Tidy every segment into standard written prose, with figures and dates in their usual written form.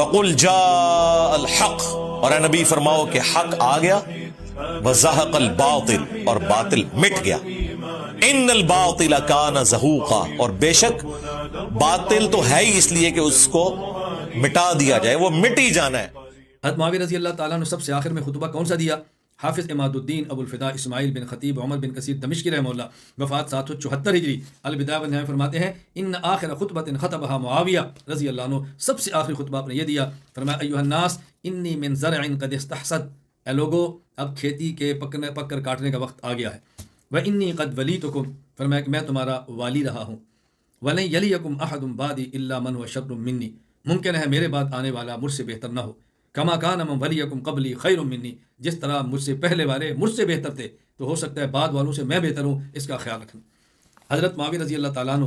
وقل جاء الحق، اور اے نبی فرماؤ کہ حق آ گیا، وزہق الباطل، اور باطل مٹ گیا، ان الباطل کان زہوقا، اور بے شک باطل تو ہے ہی اس لیے کہ اس کو مٹا دیا جائے، وہ مٹ ہی جانا ہے۔ حضرت معاویہ رضی اللہ تعالیٰ نے سب سے آخر میں خطبہ کون سا دیا؟ حافظ عماد الدین ابو الفدا اسماعیل بن خطیب عمر بن کثیر دمشقی رحمہ اللہ، وفات 774 ہجری، البدایہ والنہایہ فرماتے ہیں ان آخر خطبۃ خطبها معاویہ رضی اللہ عنہ، سب سے آخری خطبہ آپ نے یہ دیا، فرمایا ایھا الناس انی من زرع قد استحصد، اے لوگو اب کھیتی کے پک کر کاٹنے کا وقت آ گیا ہے، وانی قد ولیتکم، فرمایا کہ میں تمہارا والی رہا ہوں، ولن یلیکم احد بعدی الا من هو شر منی، ممکن ہے میرے بعد آنے والا مجھ سے بہتر نہ ہو، کما کان من ولیکم قبلی خیر منی، جس طرح مجھ سے پہلے والے مجھ سے بہتر تھے تو ہو سکتا ہے بعد والوں سے میں بہتر ہوں، اس کا خیال رکھنا۔ حضرت معاویہ رضی اللہ تعالیٰ عنہ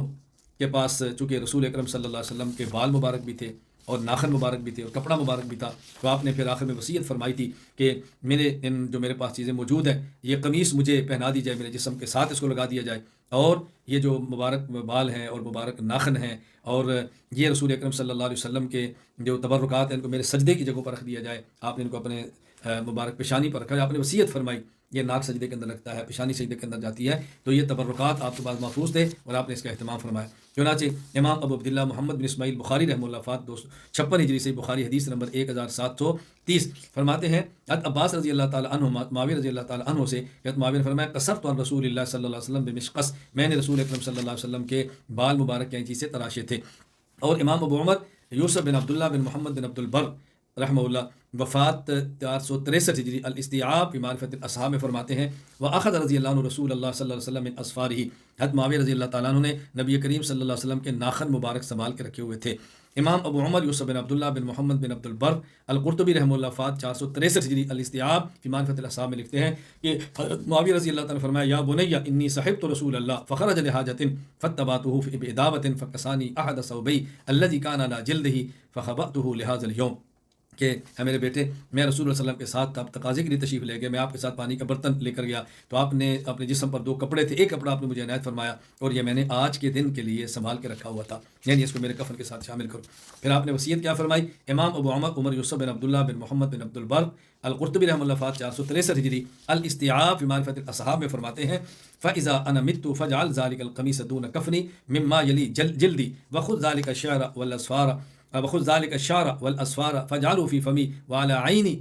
کے پاس چونکہ رسول اکرم صلی اللہ علیہ وسلم کے بال مبارک بھی تھے اور ناخن مبارک بھی تھے اور کپڑا مبارک بھی تھا، تو آپ نے پھر آخر میں وصیت فرمائی تھی کہ میرے پاس چیزیں موجود ہیں، یہ قمیص مجھے پہنا دی جائے، میرے جسم کے ساتھ اس کو لگا دیا جائے، اور یہ جو مبارک بال ہیں اور مبارک ناخن ہیں اور یہ رسول اکرم صلی اللہ علیہ وسلم کے جو تبرکات ہیں ان کو میرے سجدے کی جگہوں پر رکھ دیا جائے۔ آپ نے ان کو اپنے مبارک پیشانی پر رکھا، آپ نے وصیت فرمائی، یہ ناک سجدے کے اندر لگتا ہے، پیشانی سجدے کے اندر جاتی ہے، تو یہ تبرکات آپ کے پاس محفوظ تھے اور آپ نے اس کا اہتمام فرمایا۔ چنانچہ امام ابو عبداللہ محمد بن اسماعیل بخاری رحمہ اللہ، وفات 256 ہجری سے، بخاری حدیث نمبر 1730، فرماتے ہیں حضرت عباس رضی اللہ تعالیٰ عنہ معاویہ رضی اللہ تعالیٰ عنہ سے، حضرت معاویہ نے فرمایا قصرت عن رسول اللہ صلی اللہ علیہ وسلم بمشقص، میں نے رسول اکرم صلی اللہ علیہ وسلم کے بال مبارک کینچی سے تراشے تھے۔ اور امام ابو عمر یوسف بن عبداللہ بن محمد بن عبد البر رحمہ اللہ، وفات 463 ہجری، الاستیعاب فی معرفت الاصحاب میں فرماتے ہیں وأخذ رضی اللہ عنہ رسول اللہ صلی اللہ علیہ وسلم من اصفارہ، حضرت معاویہ رضی اللہ تعالیٰ عنہ نے نبی کریم صلی اللہ علیہ وسلم کے ناخن مبارک سنبھال کے رکھے ہوئے تھے۔ امام ابو عمر یوسف بن عبداللہ بن محمد بن عبد البر القرطبی رحمہ اللہ، وفات 463 ہجری، الاستیعاب فی معرفت الاصحاب میں لکھتے ہیں کہ حضرت معاویہ رضی اللہ تعالیٰ نے فرمایا یا بنی انی صحبت رسول اللہ فخرج لحاجۃ فاتبعته بإدابۃ فکسانی احد ثوبی الذی کان علی جلدہ فخبأته لهذا اليوم، کہ اے میرے بیٹے میں رسول اللہ صلی اللہ علیہ وسلم کے ساتھ آپ تقاضے کے لیے تشریف لے گئے، میں آپ کے ساتھ پانی کا برتن لے کر گیا تو آپ نے اپنے جسم پر 2 کپڑے تھے، ایک کپڑا آپ نے مجھے عنایت فرمایا اور یہ میں نے آج کے دن کے لیے سنبھال کے رکھا ہوا تھا، یعنی اس کو میرے کفن کے ساتھ شامل کرو۔ پھر آپ نے وصیت کیا فرمائی؟ امام ابو عمر یوسف بن عبداللہ بن محمد بن عبد البر القرطبی رحمہ اللہ، وفات 463 ہجری، الاستیعاب فی معرفت الاصحاب میں فرماتے ہیں فإذا أنا مت فاجعل ذلك القميص دون كفني مما يلي جلدي وخذ ذلك الشعر والأصفار وخذ ذلك الشعر والأصفار فاجعله في فمي وعلى عيني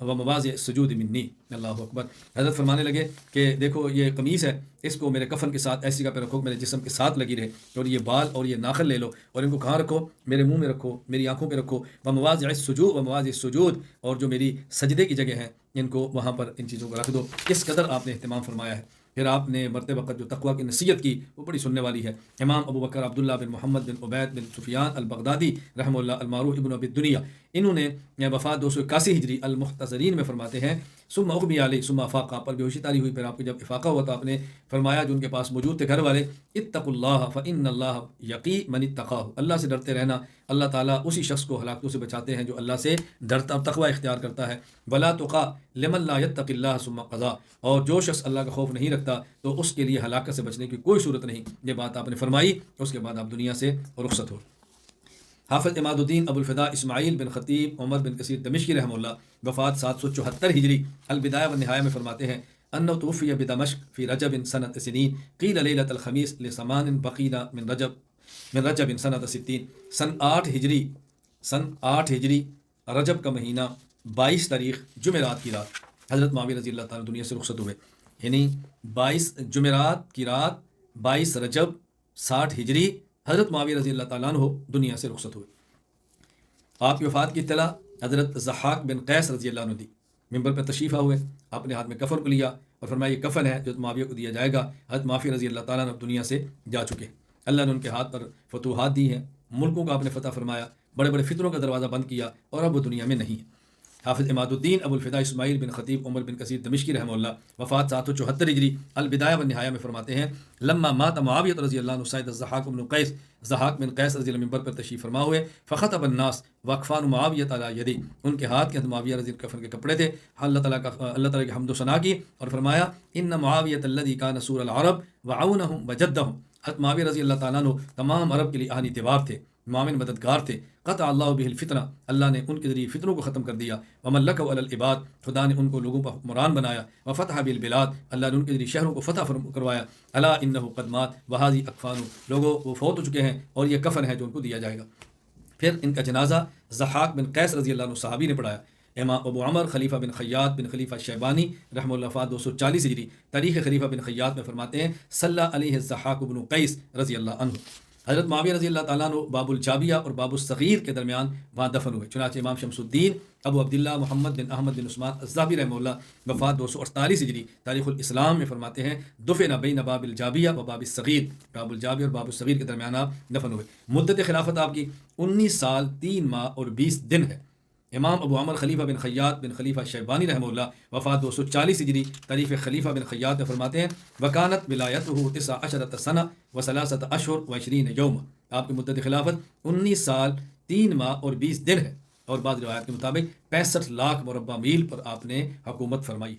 ومواضع السجود مني۔ اللہ اکبر۔ حضرت فرمانے لگے کہ دیکھو یہ قمیص ہے، اس کو میرے کفن کے ساتھ ایسی جگہ پہ رکھو میرے جسم کے ساتھ لگی رہے، اور یہ بال اور یہ ناخن لے لو اور ان کو کہاں رکھو؟ میرے منہ میں رکھو، میری آنکھوں پہ رکھو، ومواضع السجود ومواضع السجود، اور جو میری سجدے کی جگہ ہیں ان کو وہاں پر ان چیزوں کو رکھ دو۔ اس قدر آپ نے اہتمام فرمایا ہے۔ پھر آپ نے مرتے وقت جو تقویٰ کی نصیحت کی وہ بڑی سننے والی ہے۔ امام ابو بکر عبداللہ بن محمد بن عبید بن سفیان البغدادی رحمہ اللہ المعروف ابن ابی الدنیا، انہوں نے وفات 281 ہجری، المختصرین میں فرماتے ہیں ثم اغمی علیہ ثم افاق، آپ پر بے ہوشی طاری ہوئی، پھر آپ کو جب افاقہ ہوا تو آپ نے فرمایا جو ان کے پاس موجود تھے گھر والے، اتقوا اللہ فإن اللہ یقی من اتقاہ، اللہ سے ڈرتے رہنا، اللہ تعالیٰ اسی شخص کو ہلاکتوں سے بچاتے ہیں جو اللہ سے ڈرتا اور تقوی اختیار کرتا ہے۔ ولا تقا لمن لا یتق اللہ ثم قضا، اور جو شخص اللہ کا خوف نہیں رکھتا تو اس کے لیے ہلاکت سے بچنے کی کوئی صورت نہیں۔ یہ بات آپ نے فرمائی، اس کے بعد آپ دنیا سے رخصت ہو۔ حافظ عماد الدین ابو الفدا اسماعیل بن خطیب عمر بن کثیر دمشقی رحمہ اللہ، وفات 774 ہجری، البدایہ والنہایہ میں فرماتے ہیں انہ توفی بدمشق فی رجب سنۃ سنین قیل لیلۃ الخمیس لثمان بقینا من رجب سنۃ 60، سن 8 ہجری رجب کا مہینہ 22 تاریخ جمعرات کی رات حضرت معاویہ رضی اللہ تعالیٰ دنیا سے رخصت ہوئے، یعنی 22 جمعرات کی رات 22 رجب 60 ہجری حضرت معاویہ رضی اللہ تعالیٰ عنہ دنیا سے رخصت ہوئے۔ آپ کی وفات کی اطلاع حضرت ضحاک بن قیس رضی اللہ عنہ دی، ممبر پر تشریف ہوئے، آپ نے ہاتھ میں کفن کو لیا اور فرمایا یہ کفن ہے جو معاویہ کو دیا جائے گا۔ حضرت معاویہ رضی اللہ تعالیٰ عنہ دنیا سے جا چکے، اللہ نے ان کے ہاتھ پر فتوحات دی ہیں، ملکوں کا آپ نے فتح فرمایا، بڑے بڑے فتنوں کا دروازہ بند کیا، اور اب وہ دنیا میں نہیں ہے۔ حافظ عماد الدین ابو الفدا اسماعیل بن خطیب عمر بن کثیر دمشقی رحمہ اللہ، وفات 774 ہجری، البدایہ والنہایہ میں فرماتے ہیں لما مات معاویہ رضی اللہ عنہ سید الضحاک بن قیس، ضحاک بن قیس رضی اللہ عنہ ممبر پر تشریف فرما ہوئے، فخطب الناس واکفان معاویہ علی یدی، ان کے ہاتھ کے معاویہ رضی اللہ کفن کے کپڑے تھے، اللہ تعالیٰ کی حمد و ثنا کی اور فرمایا ان معاویہ الذی کان سور العرب وعونہم وجدہم، حضرت معاویہ رضی اللہ تعالیٰ عنہ تمام عرب کے لیے آہنی تیوار تھے، معاون مددگار تھے. قطع اللہ بہ الفتنہ، اللہ نے ان کے ذریعے فتنوں کو ختم کر دیا. وملک علی العباد، خدا نے ان کو لوگوں پر حکمران بنایا. وفتح بالبلاد، اللہ نے ان کے ذریعے شہروں کو فتح کروایا. الا انہ قد مات وہذی اکفان، لوگوں وہ فوت ہو چکے ہیں اور یہ کفن ہے جو ان کو دیا جائے گا. پھر ان کا جنازہ ضحاک بن قیس رضی اللہ عنہ صحابی نے پڑھایا. امام ابو عمر خلیفہ بن خیاط بن خلیفہ شیبانی رحمہ اللہ وفات 240 ہجری تاریخ خلیفہ بن خیاط میں فرماتے ہیں صلی علیہ الضحاک بن قیس رضی اللہ عنہ. حضرت معاویہ رضی اللہ تعالیٰ عنہ باب الجابیہ اور باب الصغیر کے درمیان وہاں دفن ہوئے. چنانچہ امام شمس الدین ابو عبداللہ محمد بن احمد بن عثمان الذہبی رحمہ اللہ وفات 248 ہجری تاریخ الاسلام میں فرماتے ہیں دفن بین باب الجابیہ و باب الصغیر، باب الجابیہ اور باب الصغیر کے درمیان آپ دفن ہوئے. مدت خلافت آپ کی 19 سال 3 ماہ اور 20 دن ہے. امام ابو عمر خلیفہ بن خیاط بن خلیفہ شیبانی رحمہ اللہ وفات 240 ہجری تاریخ خلیفہ بن خیاط میں فرماتے ہیں وکانت ولایتہ 19 سنہ و 3 اشہر و 20 یوم، آپ کی مدت خلافت 19 سال 3 ماہ اور 20 دن ہے. اور بعض روایات کے مطابق 65 لاکھ مربع میل پر آپ نے حکومت فرمائی.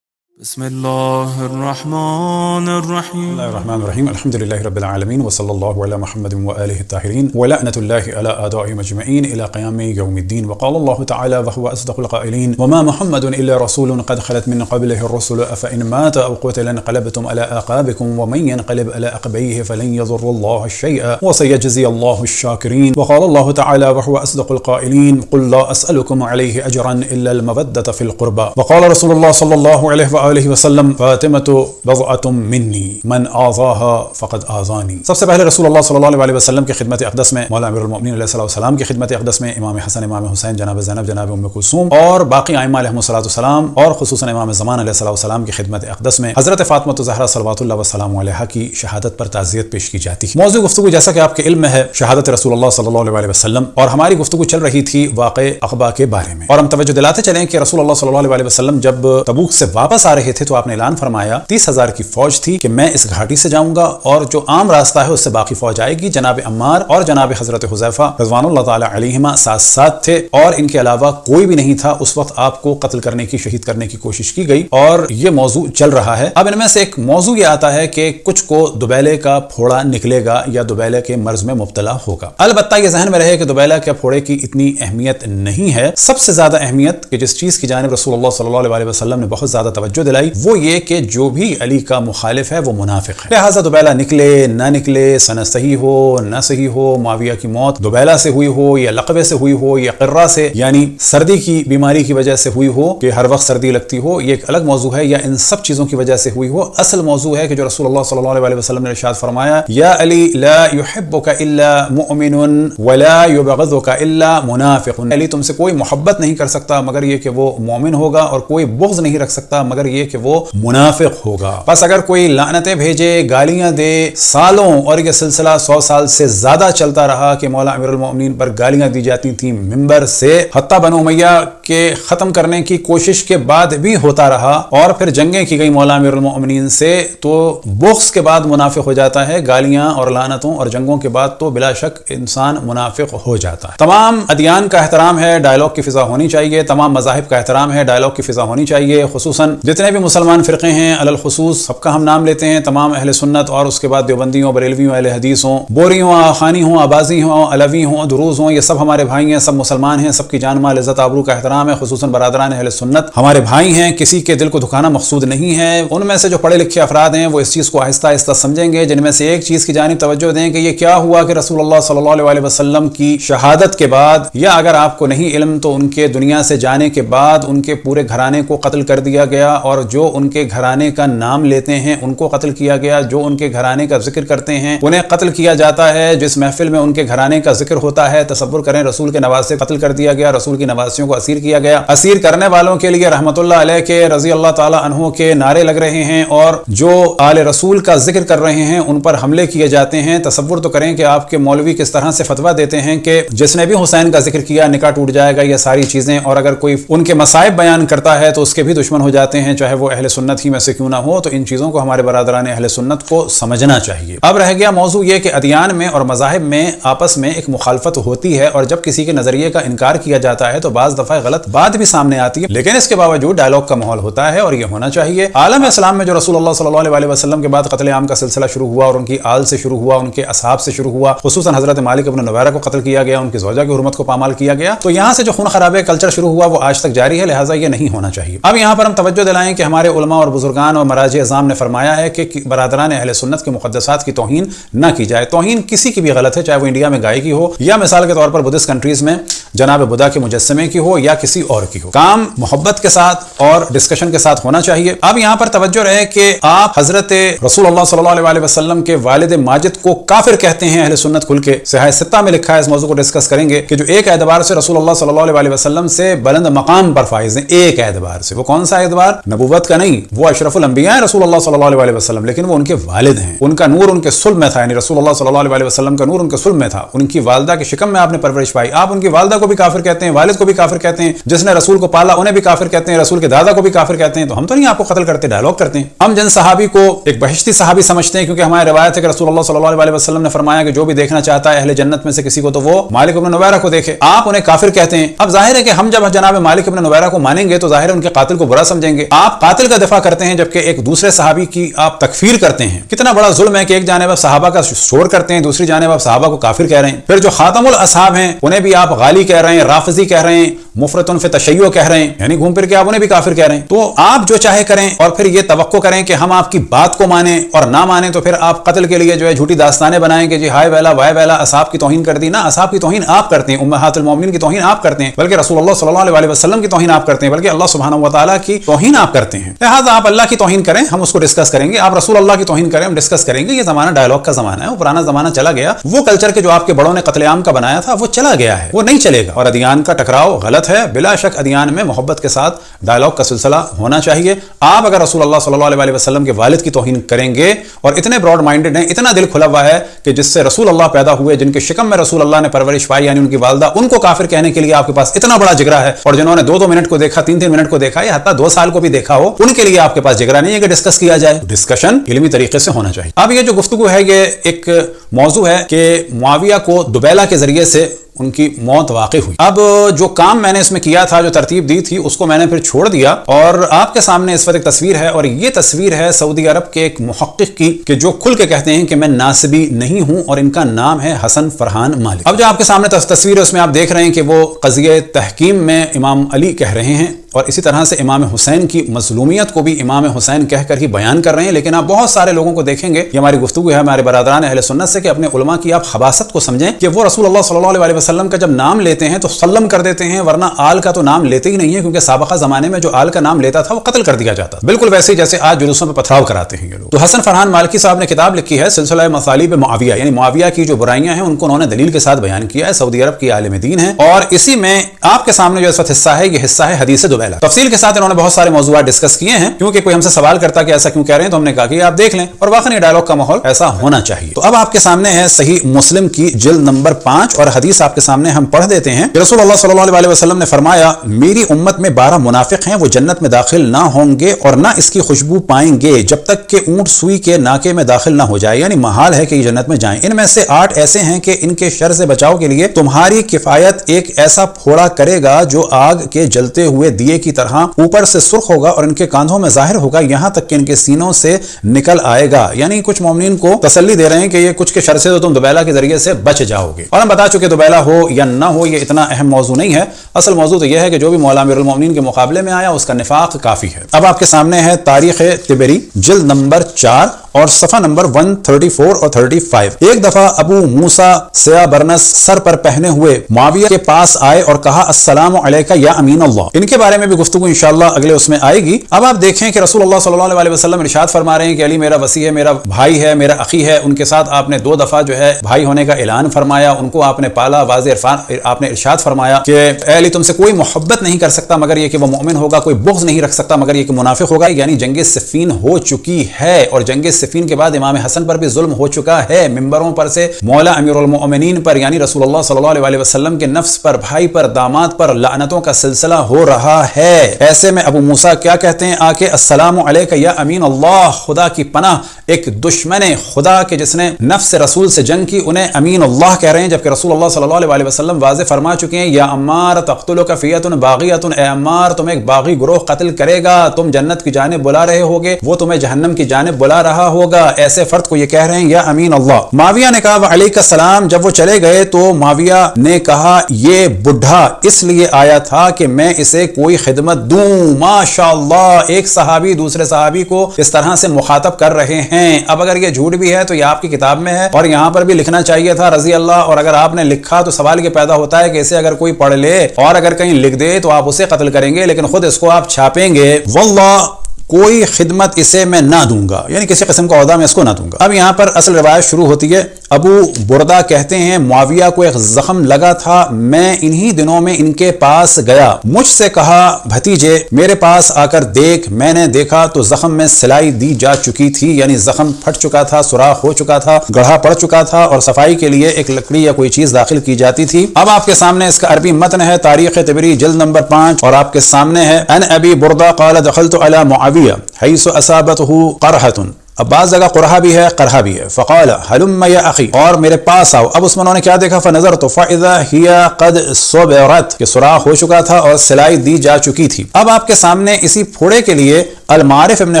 بسم الله الرحمن الرحيم. بسم الله الرحمن الرحيم. الحمد لله رب العالمين وصلى الله على محمد وآله الطاهرين ولعنة الله على أعدائهم أجمعين إلى قيام يوم الدين. وقال الله تعالى وهو أصدق القائلين وما محمد إلا رسول قد خلت من قبله الرسل أفإن مات أو قتل انقلبتم على أعقابكم ومن ينقلب على عقبيه فلن يضر الله شيئا وسيجزي الله الشاكرين. وقال الله تعالى وهو أصدق القائلين قل لا أسألكم عليه أجرا إلا المودة في القربى. وقال رسول الله صلى الله عليه وآله وسلم فاطمة بضعة مني من آذاها فقد آذاني. سب سے پہلے رسول اللہ صلی اللہ علیہ وسلم کی خدمت اقدس میں، مولا امیر المؤمنین علیہ السلام کی خدمت اقدس میں، امام حسن، امام حسین، جناب زینب، جناب ام کلثوم اور باقی ائمہ علیہم السلام اور خصوصاً امام زمان علیہ السلام کی خدمت اقدس میں حضرت فاطمہ الزہرا صلوات اللہ وسلام علیہا کی شہادت پر تعزیت پیش کی جاتی ہے. موضوع گفتگو جیسا کہ آپ کے علم میں ہے شہادت رسول اللہ صلی اللہ علیہ وسلم، اور ہماری گفتگو چل رہی تھی واقع عقبہ کے بارے میں، اور ہم توجہ دلاتے چلیں کہ رسول اللہ صلی اللہ علیہ وسلم جب تبوک سے واپس آ رہے تھے تو آپ نے اعلان فرمایا 30,000 کی فوج تھی کہ میں اس گھاٹی سے جاؤں گا اور جو عام راستہ ہے اس سے باقی فوج آئے گی. جناب عمار اور جناب حضرت حذیفہ رضوان اللہ تعالی علیہما ساتھ ساتھ تھے، اور ان کے علاوہ کوئی بھی نہیں تھا. اس وقت آپ کو قتل کرنے کی، شہید کرنے کی کوشش کی گئی اور یہ موضوع چل رہا ہے. اب ان میں سے ایک موضوع یہ آتا ہے کہ کچھ کو دوبیلے کا پھوڑا نکلے گا یا دوبیلے کے مرض میں مبتلا ہوگا. البتہ یہ ذہن میں رہے کہ دوبیلے کے پھوڑے کی اتنی اہمیت نہیں ہے. سب سے زیادہ اہمیت کہ جس چیز کی جانب رسول اللہ صلی اللہ علیہ وسلم نے بہت زیادہ توجہ دلائی وہ یہ کہ جو بھی علی کا مخالف ہے وہ منافق ہے. لہٰذا دوبیلہ نکلے نہ نکلے، سند صحیح ہو نہ صحیح ہو، معاویہ کی موت دوبیلہ سے ہوئی ہو یا لقبے سے ہوئی ہو یا قرہ سے یعنی سردی کی بیماری کی وجہ سے ہوئی ہو کہ ہر وقت سردی لگتی ہو، یہ ایک الگ موضوع ہے، یا ان سب چیزوں کی وجہ سے ہوئی ہو. اصل موضوع ہے کہ جو رسول اللہ صلی اللہ علیہ وسلم نے ارشاد فرمایا یا علی لا يحبك الا مؤمن ولا يبغضك الا منافق. علی تم سے کوئی محبت نہیں کر سکتا مگر یہ کہ وہ مومن ہوگا، اور کوئی بغض نہیں رکھ سکتا مگر یہ کہ وہ منافق ہوگا. بس اگر کوئی لعنتیں بھیجے، گالیاں دے سالوں، اور یہ سلسلہ 100 سال سے زیادہ چلتا رہا کہ مولا امیر المؤمنین پر گالیاں دی جاتی تھیں ممبر سے، حتیٰ بنو امیہ کے ختم کرنے کی کوشش کے بعد بھی ہوتا رہا، اور پھر جنگیں کی گئی مولا امیر المؤمنین سے، تو بغض کے بعد منافق ہو جاتا ہے، گالیاں اور لعنتوں اور جنگوں کے بعد تو بلا شک انسان منافق ہو جاتا ہے. تمام ادیان کا احترام ہے، ڈائلاگ کی فضا ہونی چاہیے. تمام مذاہب کا احترام ہے، ڈائلاگ کی فضا ہونی چاہیے. خصوصاً جتنے بھی مسلمان فرقے ہیں علی الخصوص سب کا ہم نام لیتے ہیں، تمام اہل سنت، اور اس کے بعد دیوبندیوں، بریلویوں، اہل حدیث ہوں، بوری ہوں، آخانی ہوں، آبازی ہوں، علوی ہوں، دروز ہوں، یہ سب ہمارے بھائی ہیں، سب مسلمان ہیں، سب کی جان مال عزت آبرو کا احترام ہے. خصوصاً برادران اہل سنت ہمارے بھائی ہیں، کسی کے دل کو دکھانا مقصود نہیں ہے. ان میں سے جو پڑھے لکھے افراد ہیں وہ اس چیز کو آہستہ آہستہ سمجھیں گے، جن میں سے ایک چیز کی جانب توجہ دیں کہ یہ کیا ہوا کہ رسول اللہ صلی اللہ علیہ وسلم کی شہادت کے بعد، یا اگر آپ کو نہیں علم تو ان کے دنیا سے جانے کے بعد ان کے پورے گھرانے کو قتل کر دیا گیا، اور جو ان کے گھرانے کا نام لیتے ہیں ان کو قتل کیا گیا، جو ان کے گھرانے کا ذکر کرتے ہیں انہیں قتل کیا جاتا ہے. جس محفل میں ان کے گھرانے کا ذکر ہوتا ہے، تصور کریں رسول کے نواسے قتل کر دیا گیا، رسول کی نواسیوں کو اسیر کیا گیا. اسیر کرنے والوں کے لیے رحمت اللہ علیہ کے، رضی اللہ تعالی عنہ کے نعرے لگ رہے ہیں، اور جو آل رسول کا ذکر کر رہے ہیں ان پر حملے کیے جاتے ہیں. تصور تو کریں کہ آپ کے مولوی کس طرح سے فتویٰ دیتے ہیں کہ جس نے بھی حسین کا ذکر کیا نکاح ٹوٹ جائے گا، یہ ساری چیزیں. اور اگر کوئی ان کے مصائب بیان کرتا ہے تو اس کے بھی دشمن ہو جاتے ہیں. چاہے وہ اہل سنت ہی میں سے کیوں نہ ہو، تو ان چیزوں کو ہمارے برادران اہل سنت کو سمجھنا چاہیے۔ اب رہ گیا موضوع یہ کہ ادیان میں اور مذاہب میں آپس میں ایک مخالفت ہوتی ہے، اور جب کسی کے نظریے کا انکار کیا جاتا ہے تو بعض دفعہ غلط بات بھی سامنے آتی ہے، لیکن اس کے باوجود ڈائلاگ کا ماحول ہوتا ہے اور یہ ہونا چاہیے۔ عالم اسلام میں جو رسول اللہ صلی اللہ علیہ وسلم کے بعد قتل عام کا سلسلہ شروع ہوا اور ان کی آل سے شروع ہوا، ان کے اصحاب سے شروع ہوا، خصوصاً حضرت مالک ابن نویرہ کو قتل کیا گیا، ان کی زوجہ کی حرمت کو پامال کیا گیا، تو یہاں سے جو خون خرابے کلچر شروع ہوا وہ آج تک جاری ہے، لہٰذا یہ نہیں ہونا چاہیے۔ اب یہاں پر ہم توجہ دلائیں کہ ہمارے علماء اور بزرگان اور مراجع اعظام نے فرمایا ہے کہ برادران اہل سنت کے مقدسات کی توہین نہ کی جائے۔ توہین کسی کی بھی غلط ہے، چاہے وہ انڈیا میں گائے کی ہو یا مثال کے طور پر بدھسٹ کنٹریز میں جناب بدھا کے مجسمے کی ہو یا کسی اور کی ہو۔ کام محبت کے ساتھ اور ڈسکشن کے ساتھ ہونا چاہیے۔ اب یہاں پر توجہ رہے کہ آپ حضرت رسول اللہ صلی اللہ علیہ وسلم کے والد ماجد کو کافر کہتے ہیں اہل سنت کھل کے، صحیح ستہ میں لکھا ہے، اس موضوع کو ڈسکس کریں گے کہ جو ایک اعتبار سے رسول اللہ صلی اللہ علیہ وسلم سے بلند مقام پر فائز ہیں، ایک اعتبار سے، وہ کون سا اعتبار؟ نبوت کا نہیں، وہ اشرف الانبیاء ہیں رسول اللہ صلی اللہ علیہ وسلم، لیکن وہ ان کے والد ہیں، ان کا نور ان کے صلب میں تھا، یعنی رسول اللہ صلی اللہ علیہ وسلم کا نور ان کے صلب میں تھا، ان کی والدہ کے شکم میں آپ نے پرورش پائی، آپ ان کی والدہ کو بھی کافر کہتے ہیں، والد کو بھی کافر کہتے ہیں، جس نے رسول کو پالا انہیں بھی کافر کہتے ہیں، رسول کے دادا کو بھی کافر کہتے ہیں، تو ہم تو نہیں آپ کو قتل کرتے، ڈائلاگ کرتے ہیں۔ ہم جن صحابی کو ایک بہشتی صحابی سمجھتے ہیں کیونکہ ہماری روایت ہے کہ رسول اللہ صلی اللہ علیہ وسلم نے فرمایا کہ جو بھی دیکھنا چاہتا ہے اہل جنت میں سے کسی کو تو وہ مالک ابن نویرہ کو دیکھے، آپ انہیں کافر کہتے ہیں۔ اب ظاہر ہے کہ ہم جب جناب مالک ابن نویرہ کو مانیں گے تو ظاہر ہے ان کے قاتل کو برا سمجھیں گے، آپ قاتل کا دفاع کرتے ہیں جبکہ ایک دوسرے صحابی کی آپ تکفیر کرتے ہیں۔ کتنا بڑا ظلم ہے کہ ایک جانب آپ صحابہ کا شور کرتے ہیں، دوسری جانب آپ صحابہ کو کافر کہہ رہے ہیں، پھر جو خاتم الاصحاب ہیں انہیں بھی آپ غالی کہہ رہے ہیں، رافضی کہہ رہے ہیں، مفرطن فی تشیع کہہ رہے ہیں، یعنی گھوم پھر کے آپ انہیں بھی کافر کہہ رہے ہیں۔ تو آپ جو چاہے کریں اور پھر یہ توقع کریں کہ ہم آپ کی بات کو مانیں اور نہ مانیں تو پھر آپ قتل کے لیے جو ہے جھوٹی داستانیں بنائیں کہ جی ہائے ویلا وائے ویلا اصحاب کی توہین کر دی۔ نہ، اصحاب کی توہین آپ کرتے ہیں، امہات المومنین کی توہین آپ کرتے ہیں، بلکہ رسول اللہ صلی اللہ علیہ وسلم کی توہین آپ کرتے ہیں، بلکہ اللہ سبحانہ و تعالیٰ کی توہین آپ کرتے ہیں۔ لہٰذا آپ اللہ کی توہین کریں، ہم اس کو ڈسکس کریں گے، آپ رسول اللہ کی توہین کریں، ہم ڈسکس کریں گے۔ یہ زمانہ ڈائلاگ کا زمانہ ہے، وہ پرانا زمانہ چلا گیا، وہ کلچر کے جو آپ کے بڑوں نے قتل عام کا بنایا تھا وہ چلا گیا ہے، وہ نہیں چلے گا۔ اور ادیان کا ٹکراؤ غلط ہے، بلا شک ادیان میں محبت کے ساتھ ڈائلاگ کا سلسلہ ہونا چاہیے۔ آپ اگر رسول اللہ صلی اللہ علیہ وسلم کے والد کی توہین کریں گے اور اتنے براڈ مائنڈڈ ہیں، اتنا دل کھلا ہوا ہے کہ جس سے رسول اللہ پیدا ہوئے، جن کے شکم میں رسول اللہ نے پرورش پائی یعنی ان کی والدہ، ان کو کافر کہنے کے لیے آپ کے پاس اتنا بڑا جگرا ہے، اور جنہوں نے 2 منٹ کو دیکھا، 3 منٹ کو دیکھا یا حتیٰ 2 سال کو بھی دیکھا ہو، ان کے لیے آپ کے پاس جگرا نہیں ہے کہ ڈسکس کیا جائے۔ ڈسکشن علمی طریقے سے ہونا چاہیے۔ اب یہ جو گفتگو ہے یہ ایک موضوع ہے کہ معاویہ کو دبیلہ کے ذریعے سے ان کی موت واقع ہوئی۔ اب جو کام میں نے اس میں کیا تھا، جو ترتیب دی تھی، اس کو میں نے پھر چھوڑ دیا، اور آپ کے سامنے اس وقت ایک تصویر ہے، اور یہ تصویر ہے سعودی عرب کے ایک محقق کی کہ جو کھل کے کہتے ہیں کہ میں ناسبی نہیں ہوں، اور ان کا نام ہے حسن فرحان مالک۔ اب جو آپ کے سامنے تصویر ہے اس میں آپ دیکھ رہے ہیں کہ وہ قضیہ تحکیم میں امام علی کہہ رہے ہیں، اور اسی طرح سے امام حسین کی مظلومیت کو بھی امام حسین کہہ کر ہی بیان کر رہے ہیں۔ لیکن آپ بہت سارے لوگوں کو دیکھیں گے، یہ ہماری گفتگو ہے ہمارے برادران اہل سنت سے، کہ اپنے علماء کی آپ خباثت کو سمجھیں کہ وہ رسول اللہ صلی اللہ علیہ وسلم کا جب نام لیتے ہیں تو سلم کر دیتے ہیں، ورنہ آل کا تو نام لیتے ہی نہیں ہے، کیونکہ سابقہ زمانے میں جو آل کا نام لیتا تھا وہ قتل کر دیا جاتا، بالکل ویسے جیسے آج جلوسوں پہ پتھراؤ کراتے ہیں یہ لوگ۔ تو حسن فرحان مالکی صاحب نے کتاب لکھی ہے سلسلہ مصالب معاویہ، یعنی معاویہ کی جو برائیاں ہیں ان کو انہوں نے دلیل کے ساتھ بیان کیا ہے، سعودی عرب کی عالم دین ہے، اور اسی میں آپ کے سامنے جو اس وقت حصہ ہے یہ حصہ ہے حدیث دبیلہ۔ تفصیل کے ساتھ انہوں نے بہت سارے موضوعات ڈسکس کیے ہیں، کیونکہ کوئی ہم سے سوال کرتا کہ ایسا کیوں کہہ رہے ہیں، تو ہم نے کہا کہ آپ دیکھ لیں، اور واقعی ڈائلاگ کا ماحول ایسا ہونا چاہیے۔ تو اب آپ کے سامنے ہے صحیح مسلم کی جلد نمبر 5، اور حدیث آپ کے سامنے ہم پڑھ دیتے ہیں کہ رسول اللہ صلی اللہ علیہ وسلم نے فرمایا، میری امت میں 12 منافق ہیں، وہ جنت میں داخل نہ ہوں گے اور نہ اس کی خوشبو پائیں گے جب تک کہ اونٹ سوئی کے ناکے میں داخل نہ ہو جائے، یعنی محال ہے کہ یہ جنت میں جائیں۔ ان میں سے 8 ایسے ہیں کہ ان کے شر سے بچاؤ کے لیے تمہاری کفایت ایک ایسا پھوڑا کرے گا جو آگ کے جلتے ہوئے دیے کی طرح اوپر سے سرخ ہوگا اور ان کے کاندھوں میں ظاہر ہوگا یہاں تک کہ ان کے سینوں سے نکل آئے گا، یعنی کچھ مومنین کو تسلی دے رہے ہیں کہ یہ کچھ کے شر سے تو تم دبیلہ کے ذریعے سے بچ جاؤ گے۔ اور ہم بتا چکے دبیلہ ہو یا نہ ہو یہ اتنا اہم موضوع نہیں ہے، اصل موضوع تو یہ ہے کہ جو بھی مولا امیر المومنین کے مقابلے میں آیا اس کا نفاق کافی ہے۔ اب آپ کے سامنے ہے تاریخ طبری جلد نمبر 4 اور صفحہ نمبر 134 اور 35۔ ایک دفعہ ابو موسیٰ سیاہ برنس سر پر پہنے ہوئے معاویہ کے پاس آئے اور کہا السلام علیکہ یا امین اللہ۔ ان کے بارے میں بھی گفتگو انشاءاللہ اگلے اس میں آئے گی۔ اب آپ دیکھیں کہ رسول اللہ صلی اللہ علیہ وسلم ارشاد فرما رہے ہیں کہ علی میرا وصی ہے، میرا بھائی ہے، میرا اخی ہے۔ ان کے ساتھ آپ نے 2 دفعہ جو ہے بھائی ہونے کا اعلان فرمایا، ان کو آپ نے پالا، واضح عرفان آپ نے ارشاد فرمایا کہ اے علی تم سے کوئی محبت نہیں کر سکتا مگر یہ کہ وہ مومن ہوگا، کوئی بغض نہیں رکھ سکتا مگر یہ کہ منافق ہوگا، یعنی جنگ صفین ہو چکی ہے اور جنگ صفین کے بعد امام حسن پر بھی ظلم ہو چکا ہے، ممبروں پر سے مولا امیر المؤمنین پر یعنی رسول اللہ صلی اللہ علیہ وسلم کے نفس پر، بھائی پر، داماد پر لعنتوں کا سلسلہ ہو رہا ہے۔ ایسے میں ابو موسیٰ کیا کہتے ہیں آ کے، السلام علیک یا امین اللہ، خدا کی پناہ، ایک دشمن خدا کے جس نے نفس رسول سے جنگ کی انہیں امین اللہ کہہ رہے ہیں، جبکہ رسول اللہ صلی اللہ علیہ وسلم واضح فرما چکے ہیں یا عمار تقتلک فیۃ باغیۃ، اے عمار تم ایک باغی گروہ قتل کرے گا، تم جنت کی جانب بلا رہے ہوگے، وہ تمہیں جہنم کی جانب بلا رہا ہوگا، ایسے فرد کو یہ کہہ رہے ہیں یا امین اللہ۔ معاویہ نے کہا وعلیک السلام، جب وہ چلے گئے تو معاویہ نے کہا یہ بڈھا اس لیے آیا تھا کہ میں اسے کوئی خدمت دوں۔ ماشاءاللہ، ایک صحابی دوسرے صحابی کو اس طرح سے مخاطب کر رہے ہیں۔ اب اگر یہ جھوٹ بھی ہے تو یہ آپ کی کتاب میں ہے اور یہاں پر بھی لکھنا چاہیے تھا رضی اللہ، اور اگر آپ نے لکھا تو سوال یہ پیدا ہوتا ہے کہ اسے اگر کوئی پڑھ لے اور اگر کہیں لکھ دے تو آپ اسے قتل کریں گے، لیکن خود اس کو آپ چھاپیں گے۔ واللہ کوئی خدمت اسے میں نہ دوں گا، یعنی کسی قسم کا عہدہ میں اس کو نہ دوں گا۔ اب یہاں پر اصل روایت شروع ہوتی ہے۔ ابو بردہ کہتے ہیں معاویہ کو ایک زخم لگا تھا، میں انہی دنوں میں ان کے پاس گیا، مجھ سے کہا بھتیجے میرے پاس آ کر دیکھ، میں نے دیکھا تو زخم میں سلائی دی جا چکی تھی، یعنی زخم پھٹ چکا تھا، سوراخ ہو چکا تھا، گڑھا پڑ چکا تھا اور صفائی کے لیے ایک لکڑی یا کوئی چیز داخل کی جاتی تھی۔ اب آپ کے سامنے اس کا عربی متن ہے، تاریخ طبری جلد نمبر 5، اور آپ کے سامنے ہے ان ابی بردہ قال دخلت علی معاویہ حیث اصابته قرحۃ، اب بعض جگہ قرحہ بھی ہے قرحہ بھی ہے، فقال ہلم یا اخی، اور میرے پاس آؤ۔ اب اس میں انہوں نے کیا دیکھا، فنظرت فاذا ہی قد صبرت، کہ سوراخ ہو چکا تھا اور سلائی دی جا چکی تھی۔ اب آپ کے سامنے اسی پھوڑے کے لیے المعارف ابن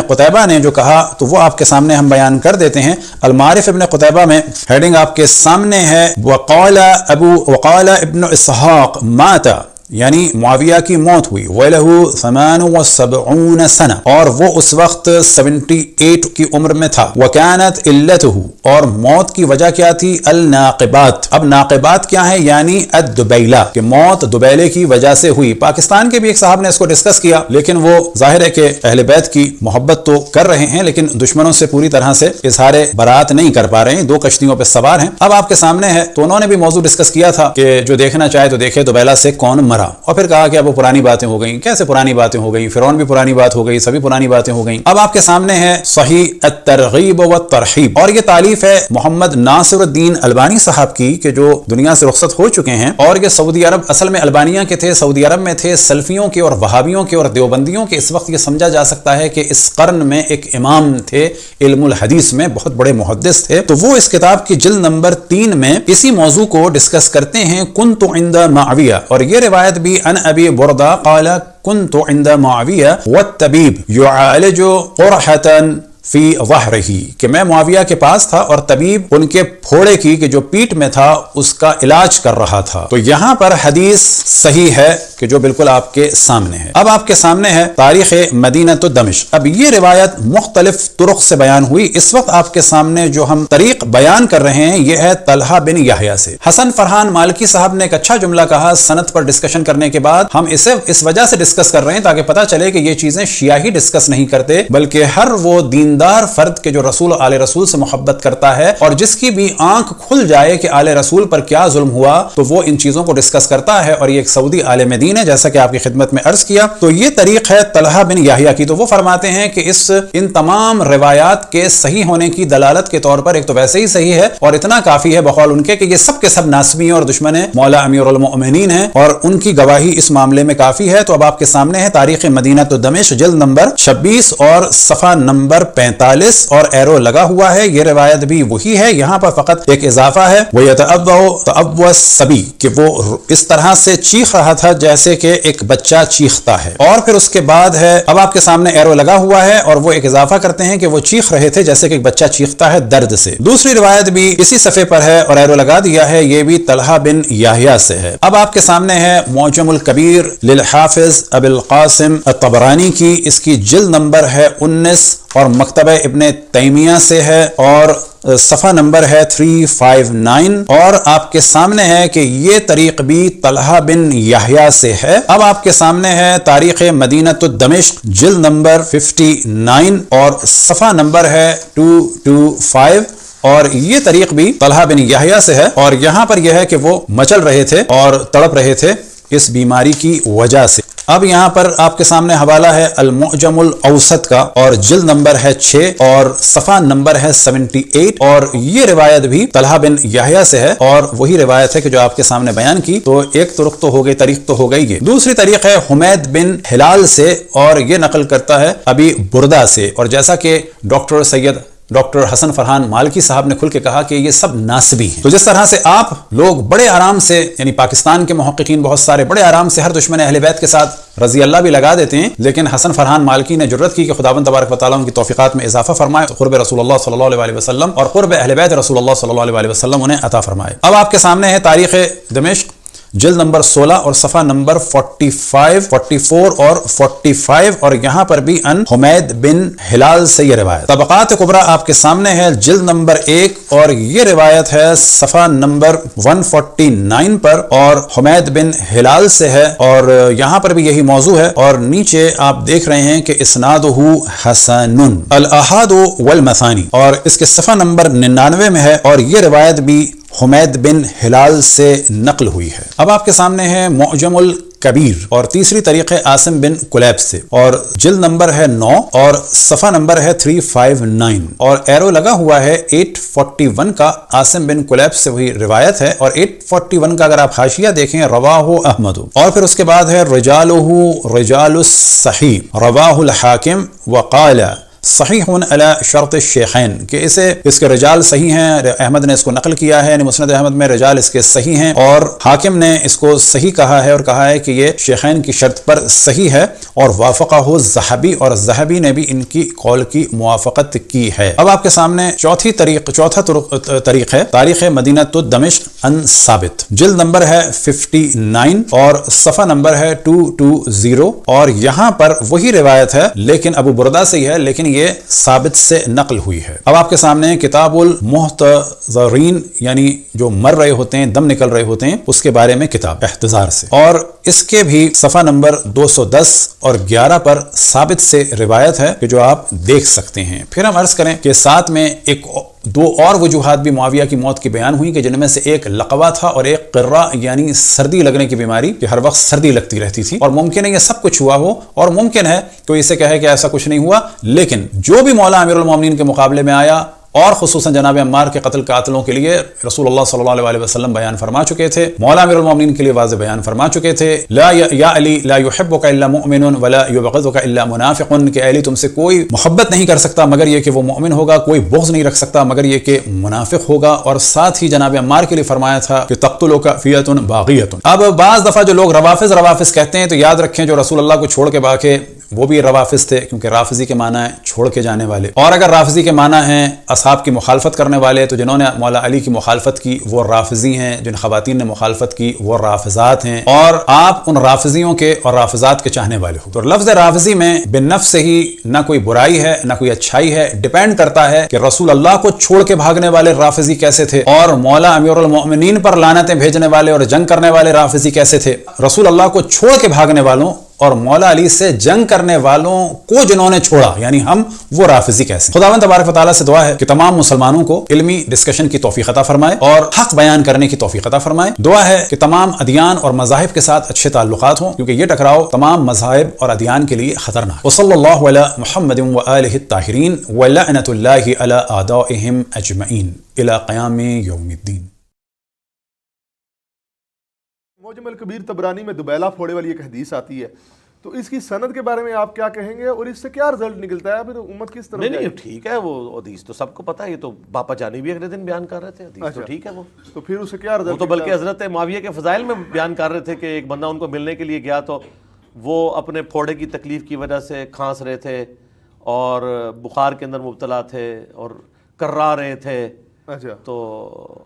قتیبہ نے جو کہا تو وہ آپ کے سامنے ہم بیان کر دیتے ہیں۔ المعارف ابن قتیبہ میں ہیڈنگ آپ کے سامنے ہے وقال ابن اسحاق مات، یعنی معاویہ کی موت ہوئی، وَلَهُ 78 سنہ، اور وہ اس وقت 78 کی عمر میں تھا، وَكَانَتْ إِلَّتُهُ، اور موت کی وجہ کیا تھی، الناقبات۔ اب ناقبات کیا ہے، یعنی الدبیلہ، کہ موت دبیلے کی وجہ سے ہوئی۔ پاکستان کے بھی ایک صاحب نے اس کو ڈسکس کیا، لیکن وہ ظاہر ہے کہ اہل بیت کی محبت تو کر رہے ہیں لیکن دشمنوں سے پوری طرح سے اظہار برات نہیں کر پا رہے ہیں، 2 کشتیوں پہ سوار ہیں۔ اب آپ کے سامنے ہے، تو انہوں نے بھی موضوع ڈسکس کیا تھا کہ جو دیکھنا چاہے تو دیکھے دبیلہ سے کون مرا، اور پھر کہا کہ اب وہ پرانی باتیں ہو گئیں۔ کیسے پرانی باتیں ہو گئیں، فرعون بھی پرانی بات ہو گئی، سبھی پرانی باتیں ہو گئیں۔ اب آپ کے سامنے ہے صحیح الترغیب والترہیب، اور یہ تالیف ہے محمد ناصر الدین البانی صاحب کی، کہ جو دنیا سے رخصت ہو چکے ہیں، اور یہ سعودی عرب، اصل میں البانیہ کے تھے، سعودی عرب میں تھے، سلفیوں کے اور وہابیوں کے اور دیوبندیوں کے اس وقت یہ سمجھا جا سکتا ہے کہ اس قرن میں ایک امام تھے، علم الحدیث میں بہت بڑے محدث تھے۔ تو وہ اس کتاب کی جلد نمبر 3 میں اسی موضوع کو ڈسکس کرتے ہیں، کنت عند معاویہ، اور یہ روایت بھی ان ابی بردہ قال كنت عند معاویہ والطبیب يعالج قرحة فی ظہرہ، کہ میں معاویہ کے پاس تھا اور طبیب ان کے پھوڑے کی کہ جو پیٹ میں تھا اس کا علاج کر رہا تھا۔ تو یہاں پر حدیث صحیح ہے کہ جو بالکل آپ کے سامنے ہے۔ اب آپ کے سامنے ہے تاریخ مدینہ دمشق۔ اب یہ روایت مختلف طرق سے بیان ہوئی، اس وقت آپ کے سامنے جو ہم طریق بیان کر رہے ہیں یہ ہے طلحہ بن یحییٰ سے۔ حسن فرحان مالکی صاحب نے ایک اچھا جملہ کہا سند پر ڈسکشن کرنے کے بعد، ہم اسے اس وجہ سے ڈسکس کر رہے ہیں تاکہ پتہ چلے کہ یہ چیزیں شیعہ ہی ڈسکس نہیں کرتے، بلکہ ہر وہ دیندار فرد کے جو رسول آل رسول سے محبت کرتا ہے اور جس کی بھی آنکھ کھل جائے کہ آل رسول پر کیا ظلم ہوا تو وہ ان چیزوں کو ڈسکس کرتا ہے، اور یہ ایک سعودی عالم دین ہے جیسا کہ آپ کی خدمت میں عرض کیا۔ تو یہ طریق ہے طلحہ بن یحییٰ کی۔ تو وہ فرماتے ہیں کہ ان تمام روایات کے صحیح ہونے کی دلالت کے طور پر ایک تو ویسے ہی صحیح ہے اور اتنا کافی ہے بقول ان کے کہ یہ سب کے سب ناسبی ہیں اور دشمن مولا امیر المؤمنین ہیں، اور ان کی گواہی اس معاملے میں کافی ہے۔ تو اب آپ کے سامنے ہے تاریخ مدینہ دمشق جلد نمبر 26 اور صفحہ نمبر 45، اور ایرو لگا ہوا ہے۔ یہ روایت بھی وہی ہے، یہاں پر فقط ایک اضافہ ہے، وہ یتأوّع الصبی، کہ وہ اس طرح سے چیخ رہا تھا جیسے کہ ایک بچہ چیختا ہے، اور پھر اس کے بعد ہے، اب آپ کے سامنے ایرو لگا ہوا ہے اور وہ ایک اضافہ کرتے ہیں کہ وہ چیخ رہے تھے جیسے کہ ایک بچہ چیختا ہے درد سے۔ دوسری روایت بھی اسی صفحے پر ہے اور ایرو لگا دیا ہے، یہ بھی طلحہ بن یحییٰ سے ہے۔ اب آپ کے سامنے ہے معجم الکبیر للحافظ ابی القاسم الطبرانی کی، اس کی جلد نمبر ہے 19 اور مکتبہ ابن تیمیہ سے ہے، اور صفحہ نمبر ہے 359، اور آپ کے سامنے ہے کہ یہ طریق بھی طلحہ بن یحییٰ سے ہے۔ اب آپ کے سامنے ہے تاریخ مدینہ دمشق جلد نمبر 59 اور صفحہ نمبر ہے 225، اور یہ طریق بھی طلحہ بن یحییٰ سے ہے، اور یہاں پر یہ ہے کہ وہ مچل رہے تھے اور تڑپ رہے تھے اس بیماری کی وجہ سے۔ اب یہاں پر آپ کے سامنے حوالہ ہے المعجم الاوسط کا اور جلد نمبر ہے 6 اور صفحہ نمبر ہے 78 اور یہ روایت بھی طلحہ بن یحییٰ سے ہے اور وہی روایت ہے کہ جو آپ کے سامنے بیان کی. تو ایک طرق تو ہو گئی، طریق تو ہو گئی. یہ دوسری طریق ہے حمید بن ہلال سے اور یہ نقل کرتا ہے ابی بردہ سے. اور جیسا کہ ڈاکٹر حسن فرحان مالکی صاحب نے کھل کے کہا کہ یہ سب ناسبی ہیں. تو جس طرح سے آپ لوگ بڑے آرام سے، یعنی پاکستان کے محققین بہت سارے بڑے آرام سے ہر دشمن اہل بیت کے ساتھ رضی اللہ بھی لگا دیتے ہیں، لیکن حسن فرحان مالکی نے جرت کی کہ خداوند تبارک و تعالیٰ ان کی توفیقات میں اضافہ فرمائے، قرب رسول اللہ صلی اللہ علیہ وسلم اور قرب اہل بیت رسول اللہ صلی اللہ علیہ وسلم انہیں عطا فرمائے. اب آپ کے سامنے ہے تاریخ دمشق جلد نمبر 16 اور صفحہ نمبر 45 44 اور 45 اور یہاں پر بھی ان حمید بن ہلال سے یہ روایت. طبقات کبریٰ آپ کے سامنے ہے جلد نمبر 1 اور یہ روایت ہے صفحہ نمبر 149 پر اور حمید بن ہلال سے ہے اور یہاں پر بھی یہی موضوع ہے اور نیچے آپ دیکھ رہے ہیں کہ اسنادہ حسن الاحاد والمثانی اور اس کے صفحہ نمبر 99 میں ہے اور یہ روایت بھی حمید بن ہلال سے نقل ہوئی ہے. اب آپ کے سامنے ہے معجم الکبیر اور تیسری طریق ہے عاصم بن کلیب سے اور جلد نمبر ہے 9 اور صفحہ نمبر ہے 359 اور ایرو لگا ہوا ہے 841 کا. عاصم بن کلیب سے وہی روایت ہے اور 841 کا اگر آپ حاشیہ دیکھیں رواہ احمد اور پھر اس کے بعد ہے رجالہ رجال الصحیح رواہ الحاکم وقال صحیح علی شرط الشیخین کہ اس کے رجال صحیح ہیں. احمد نے اس کو نقل کیا ہے، یعنی مسند احمد میں رجال اس کے صحیح ہیں اور حاکم نے اس کو صحیح کہا ہے اور کہا ہے کہ یہ شیخین کی شرط پر صحیح ہے اور وافقہ الذہبی اور ذہبی نے بھی ان کی قول کی موافقت کی ہے. اب آپ کے سامنے چوتھا طریق ہے تاریخ مدینہ دمشق ان ثابت جلد نمبر ہے 59 اور صفحہ نمبر ہے 220 اور یہاں پر وہی روایت ہے لیکن ابو بردہ سے ہی ہے لیکن یہ ثابت سے نقل ہوئی ہے. اب آپ کے سامنے کتاب المحتضرین یعنی جو مر رہے ہوتے ہیں، دم نکل رہے ہوتے ہیں، اس کے بارے میں کتاب احتضار سے اور اس کے بھی صفحہ نمبر 210 اور 11 پر ثابت سے روایت ہے کہ جو آپ دیکھ سکتے ہیں. پھر ہم عرض کریں کہ ساتھ میں دو اور وجوہات بھی معاویہ کی موت کی بیان ہوئی کہ جن میں سے ایک لقوا تھا اور ایک قرہ یعنی سردی لگنے کی بیماری کہ ہر وقت سردی لگتی رہتی تھی اور ممکن ہے یہ سب کچھ ہوا ہو اور ممکن ہے کوئی اسے کہے کہ ایسا کچھ نہیں ہوا، لیکن جو بھی مولا امیر المومنین کے مقابلے میں آیا اور خصوصاً جناب عمار کے قتل قاتلوں کے لیے رسول اللہ صلی اللہ علیہ وسلم بیان فرما چکے تھے، مولا امیر المومنین کے لیے واضح بیان فرما چکے تھے لا یا علی لا يحبك الا مؤمن ولا يبغضك الا منافق کہ علی تم سے کوئی محبت نہیں کر سکتا مگر یہ کہ وہ مومن ہوگا، کوئی بغض نہیں رکھ سکتا مگر یہ کہ منافق ہوگا. اور ساتھ ہی جناب عمار کے لیے فرمایا تھا کہ تقتلک فیۃ باغیۃ. اب بعض دفعہ جو لوگ روافظ کہتے ہیں تو یاد رکھیں جو رسول اللہ کو چھوڑ کے باقی وہ بھی روافظ تھے کیونکہ رافضی کے معنی ہے چھوڑ کے جانے والے اور اگر رافضی کے معنی ہیں اصحاب کی مخالفت کرنے والے تو جنہوں نے مولا علی کی مخالفت کی وہ رافضی ہیں، جن خواتین نے مخالفت کی وہ رافضات ہیں اور آپ ان رافضیوں کے اور رافضات کے چاہنے والے ہو. تو لفظ رافضی میں بالنفس سے ہی نہ کوئی برائی ہے نہ کوئی اچھائی ہے، ڈیپینڈ کرتا ہے کہ رسول اللہ کو چھوڑ کے بھاگنے والے رافضی کیسے تھے اور مولا امیر المؤمنین پر لعنتیں بھیجنے والے اور جنگ کرنے والے رافضی کیسے تھے. رسول اللہ کو چھوڑ کے بھاگنے والوں اور مولا علی سے جنگ کرنے والوں کو جنہوں نے چھوڑا یعنی ہم وہ رافضی کیسے. خداوند تبارک و تعالیٰ سے دعا ہے کہ تمام مسلمانوں کو علمی ڈسکشن کی توفیق عطا فرمائے اور حق بیان کرنے کی توفیق عطا فرمائے. دعا ہے کہ تمام ادیان اور مذاہب کے ساتھ اچھے تعلقات ہوں کیونکہ یہ ٹکراؤ تمام مذاہب اور ادیان کے لیے خطرناک. وصلی اللہ علی محمد وآلہ الطاہرین ولعنۃ اللہ علی اعدائہم اجمعین الی قیام یوم الدین. معجم الکبیر طبرانی میں دوبیلہ پھوڑے والی ایک حدیث آتی ہے تو اس کی سند کے بارے میں آپ کیا کہیں گے اور اس سے کیا رزلٹ نکلتا ہے پھر امت کس طرح؟ نہیں ٹھیک ہے وہ حدیث تو سب کو پتہ ہے، یہ تو باپا جانی بھی اگلے دن بیان کر رہے تھے حدیث تو ٹھیک ہے وہ تو پھر اسے کیا رزلٹ؟ وہ تو بلکہ حضرت معاویہ کے فضائل میں بیان کر رہے تھے کہ ایک بندہ ان کو ملنے کے لیے گیا تو وہ اپنے پھوڑے کی تکلیف کی وجہ سے کھانس رہے تھے اور بخار کے اندر مبتلا تھے اور کرا رہے تھے. اچھا تو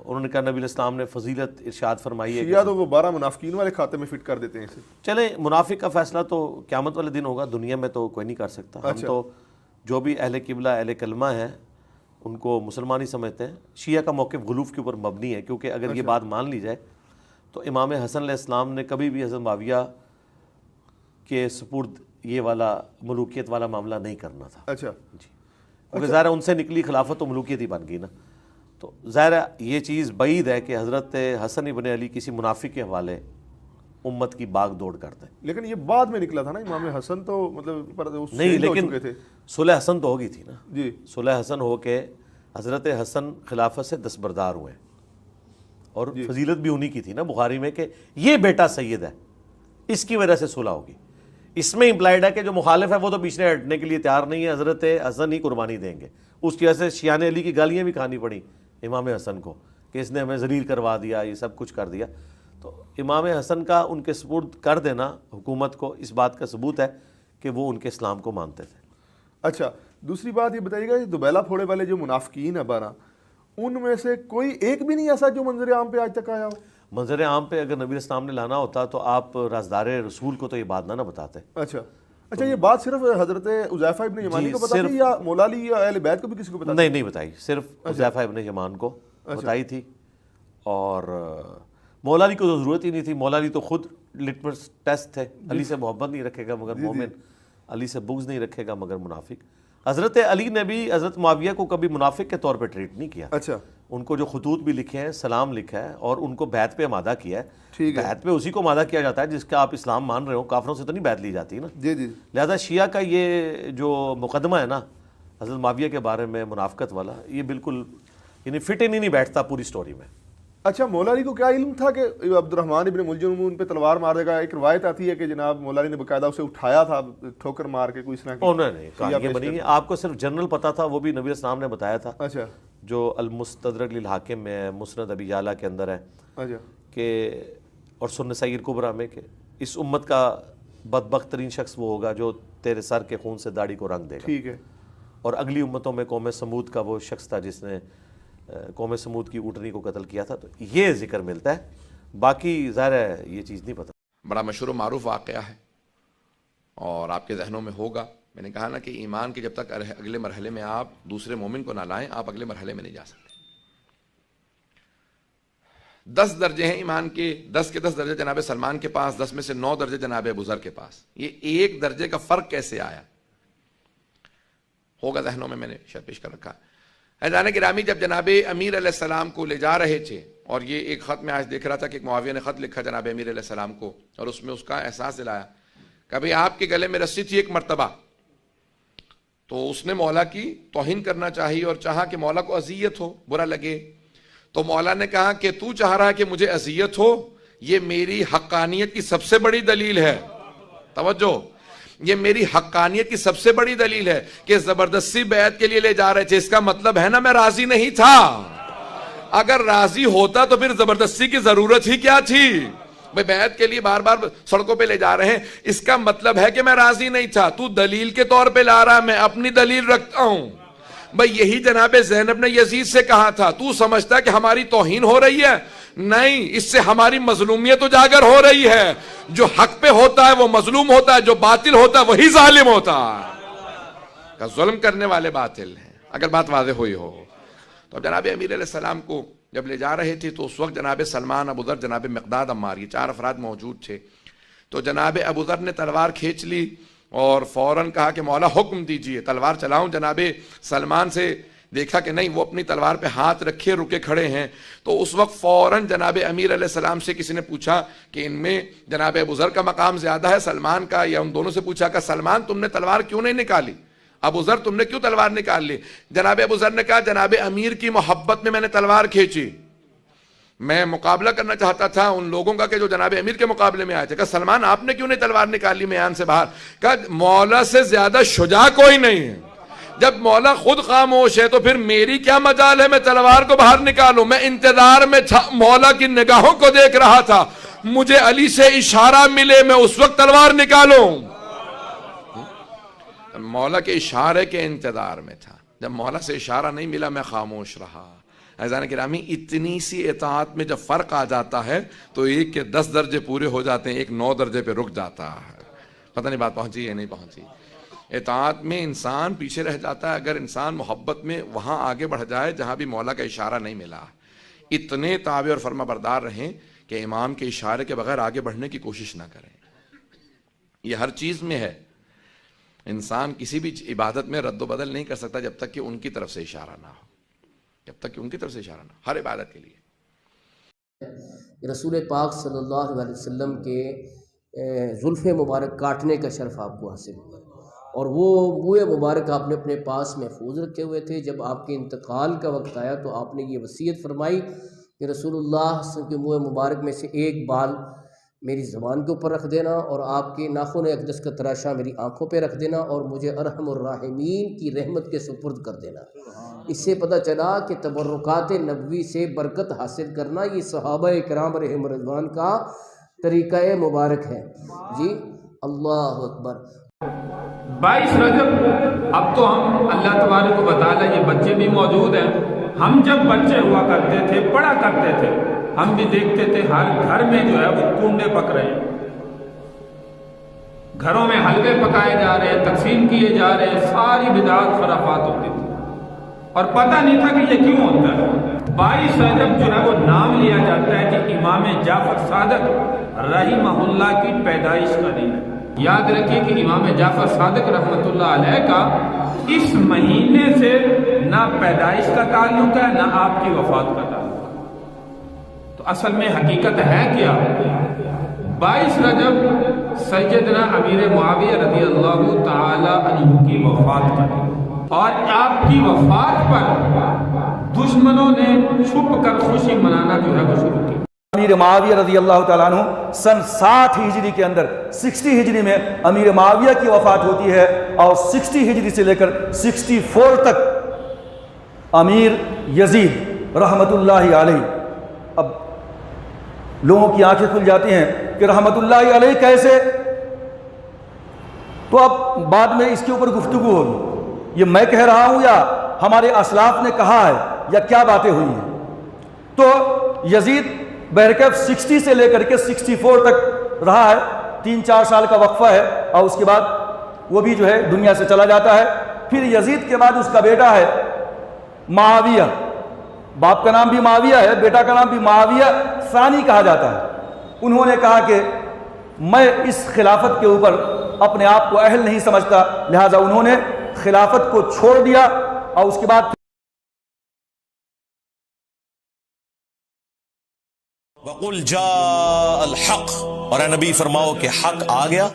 انہوں نے کہا نبی الاسلام نے فضیلت ارشاد فرمائی ہے شیعہ تو وہ 12 منافقین والے کھاتے میں فٹ کر دیتے ہیں اسے. چلیں منافق کا فیصلہ تو قیامت والے دن ہوگا، دنیا میں تو کوئی نہیں کر سکتا. ہم تو جو بھی اہل قبلہ اہل کلمہ ہیں ان کو مسلمان ہی سمجھتے ہیں. شیعہ کا موقف غلوف کے اوپر مبنی ہے کیونکہ اگر یہ بات مان لی جائے تو امام حسن علیہ السلام نے کبھی بھی حضرت معاویہ کے سپرد یہ والا ملوکیت والا معاملہ نہیں کرنا تھا. اچھا جی کیونکہ ظاہر ان سے نکلی خلافت تو ملوکیت ہی بن گئی نا. تو ظاہر یہ چیز بعید ہے کہ حضرت حسن ابن علی کسی منافق کے حوالے امت کی باغ دوڑ کر دیں. لیکن یہ بعد میں نکلا تھا نا, امام حسن تو مطلب نہیں, لیکن صلح حسن تو ہوگی تھی نا جی. صلح حسن ہو کے حضرت حسن خلافت سے دستبردار ہوئے اور فضیلت بھی انہی کی تھی نا بخاری میں کہ یہ بیٹا سید ہے, اس کی وجہ سے صلح ہوگی. اس میں امپلائڈ ہے کہ جو مخالف ہے وہ تو پیچھے ہٹنے کے لیے تیار نہیں ہے, حضرت حسن ہی قربانی دیں گے. اس کی وجہ سے شیعان علی کی گالیاں بھی کھانی پڑی امام حسن کو کہ اس نے ہمیں ذلیل کروا دیا, یہ سب کچھ کر دیا. تو امام حسن کا ان کے سپرد کر دینا حکومت کو اس بات کا ثبوت ہے کہ وہ ان کے اسلام کو مانتے تھے. اچھا, دوسری بات یہ بتائیے گا, یہ دوبیلا پھوڑے والے جو منافقین ہیں 12, ان میں سے کوئی ایک بھی نہیں ایسا جو منظر عام پہ آج تک آیا ہو؟ منظر عام پہ اگر نبی اسلام نے لانا ہوتا تو آپ رازدار رسول کو تو یہ بات نہ بتاتے. اچھا, یہ بات صرف حضرت حذیفہ ابن یمانی کو پتہ تھی یا مولا علی یا اہل بیت کو بھی کسی کو پتہ تھی؟ نہیں بتائی, صرف حذیفہ ابن یمان کو بتائی تھی. اور مولا علی کو تو ضرورت ہی نہیں تھی, مولا علی تو خود لٹمس ٹیسٹ تھے. علی سے محبت نہیں رکھے گا مگر مومن, علی سے بغض نہیں رکھے گا مگر منافق. حضرت علی نے بھی حضرت معاویہ کو کبھی منافق کے طور پہ ٹریٹ نہیں کیا. اچھا, ان کو جو خطوط بھی لکھے ہیں, سلام لکھا ہے اور ان کو بیعت پہ آمادہ کیا ہے. بیعت پہ اسی کو آمادہ کیا جاتا ہے جس کا آپ اسلام مان رہے ہو, کافروں سے تو نہیں بیعت لی جاتی نا. جی جی. لہذا شیعہ کا یہ جو مقدمہ ہے نا حضرت معاویہ کے بارے میں منافقت والا, یہ بالکل یعنی فٹ ہی نہیں بیٹھتا پوری سٹوری میں. اچھا, مولا علی کو کیا علم تھا کہ عبد الرحمن ابن ملجم ان پہ تلوار مار دے گا؟ ایک روایت آتی ہے کہ جناب مولا علی نے باقاعدہ اسے اٹھایا تھا ٹھوکر مار کے, کوئی اس طرح کی نہیں کہانیاں بنی ہیں. آپ کو صرف جنرل پتا تھا, وہ بھی نبی اسلام نے بتایا تھا. اچھا, جو المستدرک للحاکم میں ہے, مسند ابی یعلا کے اندر ہے اچھا, کہ اور سنن نسائی کبریٰ میں کہ اس امت کا بدبخت ترین شخص وہ ہوگا جو تیرے سر کے خون سے داڑھی کو رنگ دے گا. ٹھیک ہے. اور اگلی امتوں میں قوم سمود کا وہ شخص تھا جس نے قوم سمود کی اونٹنی کو قتل کیا تھا. تو یہ ذکر ملتا ہے, باقی ظاہر ہے یہ چیز نہیں پتہ. بڑا مشہور و معروف واقعہ ہے اور آپ کے ذہنوں میں ہوگا. میں نے کہا نا کہ ایمان کے جب تک اگلے مرحلے میں آپ دوسرے مومن کو نہ لائیں, آپ اگلے مرحلے میں نہیں جا سکتے. 10 درجے ہیں ایمان کے, 10 کے 10 درجے جناب سلمان کے پاس, 10 میں سے 9 درجے جناب ابوذر کے پاس. یہ ایک درجے کا فرق کیسے آیا ہوگا ذہنوں میں نے شاید پیش کر رکھا. عزیزان گرامی, جب جناب امیر علیہ السلام کو لے جا رہے تھے, اور یہ ایک خط میں آج دیکھ رہا تھا کہ ایک معاویہ نے خط لکھا جناب امیر علیہ السلام کو, اور اس میں اس کا احساس دلایا کہ بھئی آپ کے گلے میں رسی تھی ایک مرتبہ, تو اس نے مولا کی توہین کرنا چاہیے اور چاہا کہ مولا کو اذیت ہو, برا لگے. تو مولا نے کہا کہ تو چاہ رہا ہے کہ مجھے اذیت ہو, یہ میری حقانیت کی سب سے بڑی دلیل ہے. توجہ, یہ میری حقانیت کی سب سے بڑی دلیل ہے کہ زبردستی بیعت کے لیے لے جا رہے تھے. اس کا مطلب ہے نا میں راضی نہیں تھا. اگر راضی ہوتا تو پھر زبردستی کی ضرورت ہی کیا تھی؟ بھئی بیعت کے لیے بار بار سڑکوں پہ لے جا رہے ہیں, اس کا مطلب ہے کہ میں راضی نہیں تھا. تو دلیل کے طور پہ لا رہا, میں اپنی دلیل رکھتا ہوں. بھئی یہی جناب زینب نے یزید سے کہا تھا, تو سمجھتا ہے کہ ہماری توہین ہو رہی ہے؟ نہیں, اس سے ہماری مظلومیت اجاگر ہو رہی ہے. جو حق پہ ہوتا ہے وہ مظلوم ہوتا ہے, جو باطل ہوتا ہے وہی ظالم ہوتا ہے. کہ ظلم کرنے والے باطل ہیں, اگر بات واضح ہوئی ہو. تو جناب امیر علیہ السلام کو جب لے جا رہے تھے تو اس وقت جناب سلمان, ابوذر, جناب مقداد, عمار, یہ 4 افراد موجود تھے. تو جناب ابوذر نے تلوار کھینچ لی اور فوراً کہا کہ مولا حکم دیجئے تلوار چلاؤں. جناب سلمان سے دیکھا کہ نہیں, وہ اپنی تلوار پہ ہاتھ رکھے رکے کھڑے ہیں. تو اس وقت فوراً جناب امیر علیہ السلام سے کسی نے پوچھا کہ ان میں جناب ابوذر کا مقام زیادہ ہے سلمان کا, یا ان دونوں سے پوچھا کہ سلمان تم نے تلوار کیوں نہیں نکالی, ابوذر تم نے کیوں تلوار نکال لی؟ جناب ابوذر نے کہا جناب امیر کی محبت میں نے تلوار کھینچی, میں مقابلہ کرنا چاہتا تھا ان لوگوں کا کہ جو جناب امیر کے مقابلے میں آئے تھے. کہا سلمان آپ نے کیوں نہیں تلوار نکالی میان سے باہر؟ کہا مولا سے زیادہ شجاع کوئی نہیں ہے. جب مولا خود خاموش ہے تو پھر میری کیا مجال ہے میں تلوار کو باہر نکالوں؟ میں انتظار میں تھا, مولا کی نگاہوں کو دیکھ رہا تھا, مجھے علی سے اشارہ ملے میں اس وقت تلوار نکالوں. مولا کے اشارے کے انتظار میں تھا, جب مولا سے اشارہ نہیں ملا میں خاموش رہا. عزیزان گرامی, اتنی سی اطاعت میں جب فرق آ جاتا ہے تو ایک کے 10 درجے پورے ہو جاتے ہیں, ایک 9 درجے پہ رک جاتا ہے. پتہ نہیں بات پہنچی یا نہیں پہنچی. اطاعت میں انسان پیچھے رہ جاتا ہے اگر انسان محبت میں وہاں آگے بڑھ جائے جہاں بھی مولا کا اشارہ نہیں ملا. اتنے تابع اور فرما بردار رہیں کہ امام کے اشارے کے بغیر آگے بڑھنے کی کوشش نہ کریں. یہ ہر چیز میں ہے. انسان کسی بھی عبادت میں رد و بدل نہیں کر سکتا جب تک کہ ان کی طرف سے اشارہ نہ ہو, جب تک کہ ان کی طرف سے اشارہ نہ ہو, ہر عبادت کے لیے. رسول پاک صلی اللہ علیہ وسلم کے زلف مبارک کاٹنے کا شرف آپ کو حاصل ہوا، اور وہ منہ مبارک آپ نے اپنے پاس محفوظ رکھے ہوئے تھے۔ جب آپ کے انتقال کا وقت آیا تو آپ نے یہ وصیت فرمائی کہ رسول اللہ صلی اللہ علیہ وسلم کے منہ مبارک میں سے ایک بال میری زبان کے اوپر رکھ دینا، اور آپ کے ناخن اقدس کا تراشا میری آنکھوں پہ رکھ دینا، اور مجھے ارحم الراحمین کی رحمت کے سپرد کر دینا۔ اس سے پتہ چلا کہ تبرکات نبوی سے برکت حاصل کرنا یہ صحابہ کرام علیہم رضوان کا طریقہ مبارک ہے۔ جی اللہ اکبر۔ 22 رجب، اب تو ہم اللہ تبارک و تعالیٰ یہ بچے بھی موجود ہیں، ہم جب بچے ہوا کرتے تھے پڑھا کرتے تھے، ہم بھی دیکھتے تھے ہر گھر میں جو ہے وہ کنڈے پک رہے ہیں، گھروں میں حلوے پکائے جا رہے ہیں، تقسیم کیے جا رہے ہیں، ساری بدعات خرافات ہوتی تھی اور پتہ نہیں تھا کہ یہ کیوں ہوتا ہے۔ 22 رجب جو ہے وہ نام لیا جاتا ہے کہ امام جعفر صادق رحمہ اللہ کی پیدائش کا دن ہے۔ یاد رکھیے کہ امام جعفر صادق رحمۃ اللہ علیہ کا اس مہینے سے نہ پیدائش کا تعلق ہے نہ آپ کی وفات کا تعلق ہے۔ تو اصل میں حقیقت ہے کیا؟ 22 رجب سیدنا امیر معاویہ رضی اللہ تعالی عنہ کی وفات کا دن، اور آپ کی وفات پر دشمنوں نے چھپ کر خوشی منانا جو ہے وہ شروع کی۔ امیر معاویہ رضی اللہ تعالیٰ عنہ سن 60 ہجری کے اندر 60 ہجری میں امیر معاویہ کی وفات ہوتی ہے، اور 60 ہجری سے لے کر 64 تک امیر یزید رحمت اللہ علیہ۔ اب لوگوں کی آنکھیں کھل جاتی ہیں کہ رحمت اللہ علیہ کیسے؟ تو اب بعد میں اس کے اوپر گفتگو ہوگی، یہ میں کہہ رہا ہوں یا ہمارے اسلاف نے کہا ہے یا کیا باتیں ہوئی ہیں۔ تو یزید بہرکیف 60 سے لے کر کے 64 تک رہا ہے، 3-4 سال کا وقفہ ہے، اور اس کے بعد وہ بھی جو ہے دنیا سے چلا جاتا ہے۔ پھر یزید کے بعد اس کا بیٹا ہے معاویہ، باپ کا نام بھی معاویہ ہے، بیٹا کا نام بھی معاویہ ثانی کہا جاتا ہے۔ انہوں نے کہا کہ میں اس خلافت کے اوپر اپنے آپ کو اہل نہیں سمجھتا، لہٰذا انہوں نے خلافت کو چھوڑ دیا، اور اس کے بعد وَقُلْ جَاءَ الْحَقُ، اور اے نبی فرماؤ کہ حق آ گیا،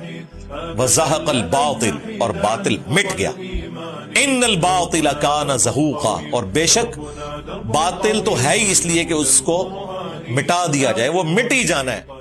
وَزَهَقَ الْبَاطِلُ، اور باطل مٹ گیا، اِنَّ الْبَاطِلَ كَانَ زَهُوقًا، اور بے شک باطل تو ہے ہی اس لیے کہ اس کو مٹا دیا جائے، وہ مٹ ہی جانا ہے۔